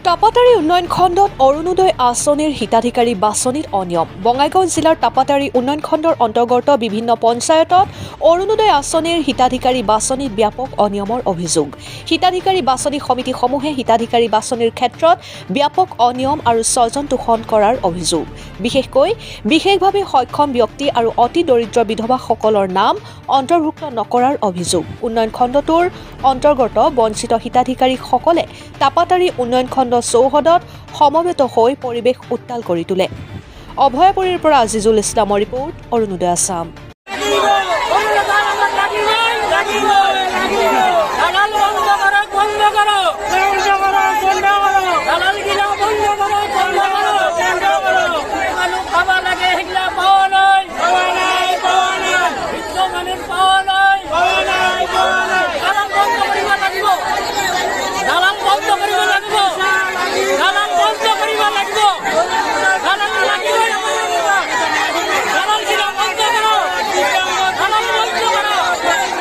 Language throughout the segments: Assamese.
টাপাতাৰী উন্নয়ন খণ্ডত অৰুণোদয় আঁচনিৰ হিতাধিকাৰী বাছনিত অনিয়ম। বঙাইগাঁও জিলাৰ টাপাতাৰী উন্নয়ন খণ্ডৰ অন্তৰ্গত বিভিন্ন পঞ্চায়তত অৰুণোদয় আঁচনিৰ হিতাধিকাৰী বাছনিত ব্যাপক অনিয়মৰ অভিযোগ। হিতাধিকাৰী বাছনি সমিতিসমূহে হিতাধিকাৰী বাছনিৰ ক্ষেত্ৰত ব্যাপক অনিয়ম আৰু স্বজন তোষণ কৰাৰ অভিযোগ। বিশেষভাৱে সক্ষম ব্যক্তি আৰু অতি দৰিদ্ৰ বিধৱাসকলৰ নাম অন্তৰ্ভুক্ত নকৰাৰ অভিযোগ। উন্নয়ন খণ্ডটোৰ অন্তৰ্গত বঞ্চিত হিতাধিকাৰীসকলে টাপাতাৰী উন্নয়ন খণ্ড চৌহদত সমবেত হৈ পৰিৱেশ উত্তাল কৰি তোলে। অভয়াপুৰীৰ পৰা আজিজুল ইছলামৰ ৰিপৰ্ট, অৰুণোদয় আছাম।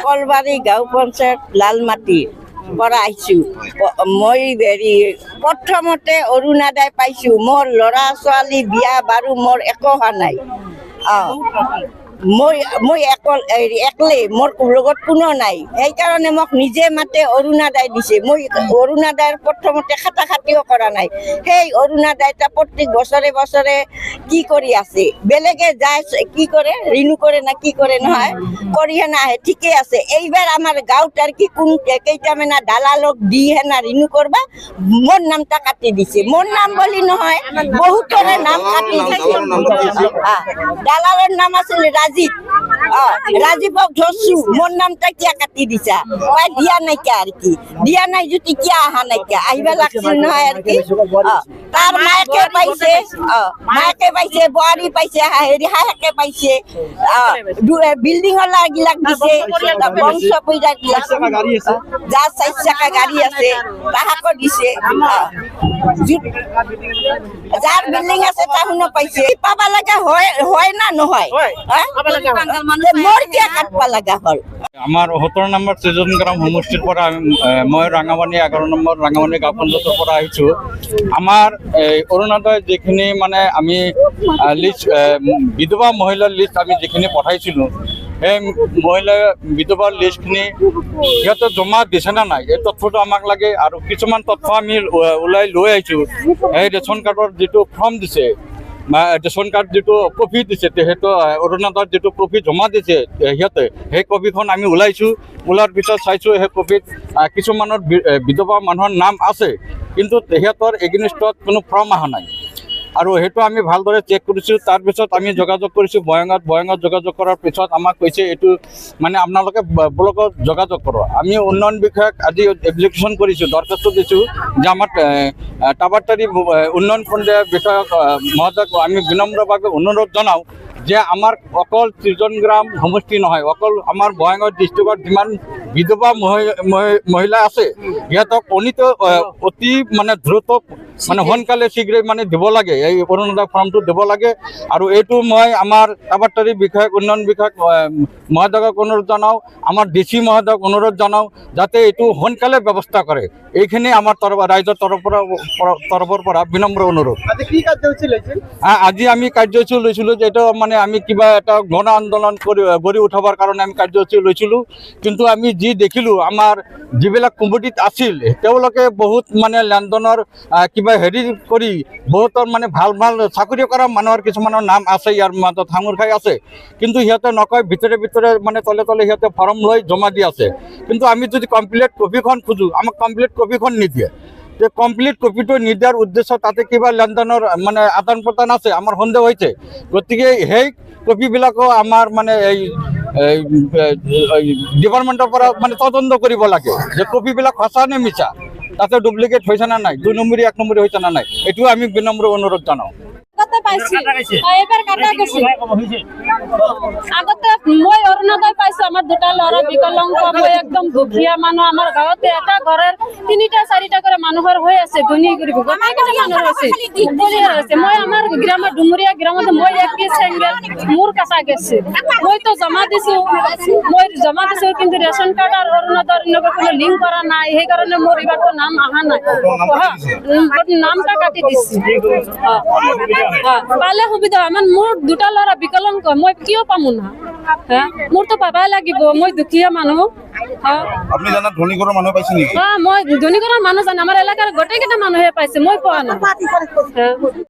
কলবাৰী গাঁও পঞ্চায়ত লালমাটি পৰা আহিছোঁ। মই প্ৰথমতে অৰুণোদয় পাইছোঁ। মোৰ ল'ৰা ছোৱালী বিয়া বাৰু মোৰ একো হোৱা নাই। মই একলে, মোৰ লগত কোনো নাই। সেইকাৰণে মোক নিজে মাতে অৰুণোদয় দিছে। মই অৰুণোদয়ৰ প্ৰথমতে খাটাখাটিও কৰা নাই। সেই অৰুণোদয়টা প্ৰত্যেক বছৰে বছৰে কি কৰি আছে, বেলেগে যায় কি কৰে, ৰিনিউ কৰে না কি কৰে নহয়, কৰিহে নাহে, ঠিকে আছে। এইবাৰ আমাৰ গাঁৱত আৰু কি কোন কেইটামানে দালালক দিহে না ৰিনিউ কৰবা, মোৰ নামটা কাটি দিছে। মোৰ নাম বুলি নহয়, বহুতৰে নাম কাটি দিছে। দালালৰ নাম আছিল ৰাজীৱক ধৰছো, মোৰ নামটা কিয় কাটি দিছা? দিয়া নাইকিয়া আৰু কি, দিয়া নাই যদি কিয় অহা নাইকিয়া, আহিব লাগছিল নহয় আৰু কি। তাৰ মায়েকে পাইছে, বোৱাৰী পাইছে, হাঁহেকে পাইছে, বিল্ডিঙৰ গিলাক দিছে, বংশ পূজাক যাৰ 4 চকা গাড়ী আছে তাহাকো দিছে, যাৰ বিল্ডিং আছে তাহুনো পাইছে। পাবা লগা হয় না নহয়? মোৰ কিয় কাটবা লগা হ'ল? আমাৰ 17 নম্বৰ সৃজন গ্ৰাম সমষ্টিৰ পৰা মই ৰাঙাবানী 11 নম্বৰ ৰাঙাবানী গাঁও পঞ্চায়তৰ পৰা আহিছোঁ। আমাৰ অৰুণোদয় যিখিনি মানে আমি লিষ্ট বিধৱা মহিলাৰ লিষ্ট আমি যিখিনি পঠাইছিলোঁ, সেই মহিলা বিধৱাৰ লিষ্টখিনি সিহঁতে জমা দিছে না নাই এই তথ্যটো আমাক লাগে। আৰু কিছুমান তথ্য আমি ওলাই লৈ আহিছোঁ। এই ৰেচন কাৰ্ডৰ যিটো ফৰ্ম দিছে, ৰেচন কাৰ্ড যিটো কপি দিছে, সেইটো অৰুণোদয়ৰ যিটো কপি জমা দিছে সিহঁতে, সেই কপিখন আমি ওলাইছোঁ। ওলাৰ পিছত চাইছোঁ সেই কপিত কিছুমানৰ বিধৱা মানুহৰ নাম আছে, কিন্তু সিহঁতৰ এগেইনষ্টত কোনো ফৰ্ম অহা নাই। আৰু সেইটো আমি ভালদৰে চেক কৰিছোঁ। তাৰপিছত আমি যোগাযোগ কৰিছোঁ বয়ঙত যোগাযোগ কৰাৰ পিছত আমাক কৈছে এইটো মানে আপোনালোকে ব্লকত যোগাযোগ কৰক। আমি উন্নয়ন বিষয়ক আজি এপ্লিকেশ্যন কৰিছোঁ, দৰখাস্ত দিছোঁ যে আমাৰ টাপাতাৰী উন্নয়ন খণ্ডৰ বিষয়ক মহোদয়ক আমি বিনম্ৰভাৱে অনুৰোধ জনাওঁ যে আমাৰ অকল সৃজন গ্ৰাম সমষ্টি নহয়, অকল আমাৰ বঙাইগাঁও ডিষ্ট্ৰিক্টত যিমান বিধৱা মহিলা আছে সিহঁতক অতি মানে দ্ৰুত মানে সোনকালে শীঘ্ৰে মানে দিব লাগে, এই অৰুণোদয় ফৰ্মটো দিব লাগে। আৰু এইটো মই আমাৰ টাপাতাৰী বিষয়ক উন্নয়ন বিষয়ক মহোদয়ক অনুৰোধ জনাওঁ, আমাৰ DC মহোদয়ক অনুৰোধ জনাওঁ যাতে এইটো সোনকালে ব্যৱস্থা কৰে। এইখিনি আমাৰ ৰাইজৰ তৰফৰ পৰা বিনম্ৰ অনুৰোধ। আজি আমি কাৰ্যসূচী লৈছিলোঁ যে এইটো মানে আমি কিবা এটা গণ আন্দোলন গঢ়ি উঠাবৰ কাৰণে আমি কাৰ্যসূচী লৈছিলোঁ। কিন্তু আমি যি দেখিলোঁ, আমাৰ যিবিলাক কমিটিত আছিল তেওঁলোকে বহুত মানে লেনদেনৰ কিবা হেৰি কৰি বহুতৰ মানে ভাল চাকৰি কৰা মানুহৰ কিছুমানৰ নাম আছে, ইয়াৰ মাজত সাঙুৰ খাই আছে, কিন্তু সিহঁতে নকয়, ভিতৰে মানে তলে সিহঁতে ফৰ্ম লৈ জমা দি আছে। কিন্তু আমি যদি কমপ্লিট কপিখন খোজোঁ, আমাক কমপ্লিট কপিখন নিদিয়ে। যে কমপ্লিট কপিটো নিদিয়াৰ উদ্দেশ্য তাতে কিবা লেনদেনৰ মানে আদান প্ৰদান আছে, আমাৰ সন্দেহ হৈছে। গতিকে সেই কপিবিলাকো আমাৰ মানে এই ডিপাৰ্টমেণ্টৰ পৰা মানে তদন্ত কৰিব লাগে যে কপিবিলাক সঁচা নে মিছা, তাতে ডুপ্লিকেট হৈছে না নাই, 2 নম্বৰী 1 নম্বৰী হৈছে না নাই, এইটোও আমি বিনম্ৰ অনুৰোধ জনাওঁ। পাইছি এবাৰ কাটা গৈছে আগতে মই অৰুণোদয় পাইছো আমাৰ দুটা ল'ৰা বিকলাংগ মই একদম দুখীয়া মানুহ আমাৰ গাঁৱতে এটা ঘৰৰ 3টা 4টা কৰে মানুহৰ হৈ আছে ধনী কৰিব গোটেইকেইটা মানুহৰ হৈছে পৰিয়াল হৈছে মই আমাৰ গ্ৰামৰ ডুমুৰিয়া গ্ৰামত মই একটি সিঙ্গেল মোৰ কাটা গৈছে মই তো জমা দিছো কিন্তু ৰেশন কাৰ্ড আৰু অৰুণোদয়ৰ লগত কোনো লিংক কৰা নাই সেইকাৰণে মোৰ এইবাৰতো নাম অহা নাই নামটা কাটি দিছে পালে সুবিধা আমাৰ মোৰ দুটা ল'ৰা বিকলাংগ মই কিয় পামো না মোৰতো পাবাই লাগিব মই দুখীয়া মানুহ আপনি জানা ধনী ঘৰৰ মানুহ পাইছে নেকি মই ধনী ঘৰৰ মানুহ জানো আমাৰ এলেকাৰ গোটেইকেইটা মানুহে পাইছে মই পোৱা নাই